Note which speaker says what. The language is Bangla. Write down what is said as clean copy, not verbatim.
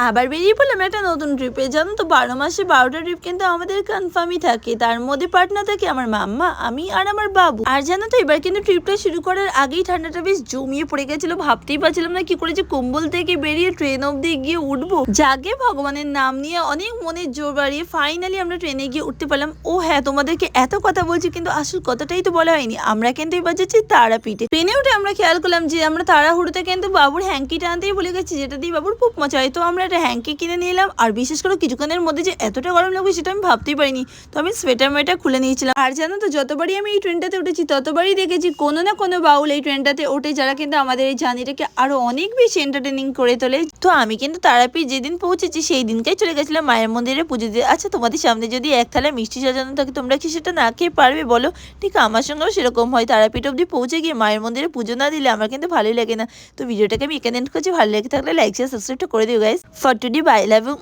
Speaker 1: আবার বেরিয়ে পড়লাম একটা নতুন ট্রিপে। জানো তো 12 মাসে 12টা ট্রিপ কিন্তু আমাদের কনফার্মই থাকে। তার মধ্যে পার্টনার থাকে আমার মাম্মা, আমি আর আমার বাবু। আর জানো তো এবার কিন্তু ট্রিপটা শুরু করার আগেই ঠান্ডাটা বেশ জমিয়ে পড়ে গেছিল। ভাবতেই পারছিলাম না কি করে যে কম্বল থেকে বেরিয়ে ট্রেন অব্দি গিয়ে উঠবো। যাকে ভগবানের নাম নিয়ে অনেক মনের জোর বাড়িয়ে ফাইনালি আমরা ট্রেনে গিয়ে উঠতে পারলাম। ও হ্যাঁ, তোমাদেরকে এত কথা বলছি কিন্তু আসল কথাটাই তো বলা হয়নি। আমরা কিন্তু এবার যাচ্ছি তারাপীঠে। ট্রেনে উঠে আমরা খেয়াল করলাম যে আমরা তাড়াহুড়োতে কিন্তু বাবুর হ্যাঙ্কিটা আনতেই ভুলে গেছি, যেটা দিয়ে বাবুর খুব মজা হয়। তো আমরা একটা হ্যাঙ্কি কিনে নিলাম। আর বিশেষ করে কিছুক্ষণের মধ্যে যে এতটা গরম লাগবে সেটা আমি ভাবতেই পারিনি। তো আমি সোয়েটার মেয়েটা খুলে নিয়েছিলাম। আর জানো তো যতবারই আমি এই ট্রেনটাতে উঠেছি ততবারই দেখেছি কোনো না কোনো বাউল এই ট্রেনটাতে ওঠে, যারা কিন্তু আমাদের এই জার্নিটাকে আরো অনেক বেশি এন্টারটেনিং করে তোলে। তো আমি কিন্তু তারাপীঠ যেদিন পৌঁছেছি সেই দিনকেই চলে গেছিলাম মায়ের মন্দিরে পুজো দিতে। আচ্ছা, তোমাদের সামনে যদি এক থালা মিষ্টি সাজানো থাকে তোমরা কি সেটা না খেয়ে পারবে বলো? ঠিক আমার সঙ্গেও সেরকম হয়। তারাপীঠ অব্দি পৌঁছে গিয়ে মায়ের মন্দিরে পুজো না দিলে আমার কিন্তু ভালোই লাগে না। তো ভিডিওটাকে আমি এখানে এন্ড করছি। ভালো লেগে থাকলে লাইক শেয়ার সাবস্ক্রাইবটা করে দিও guys. For today bye, love you.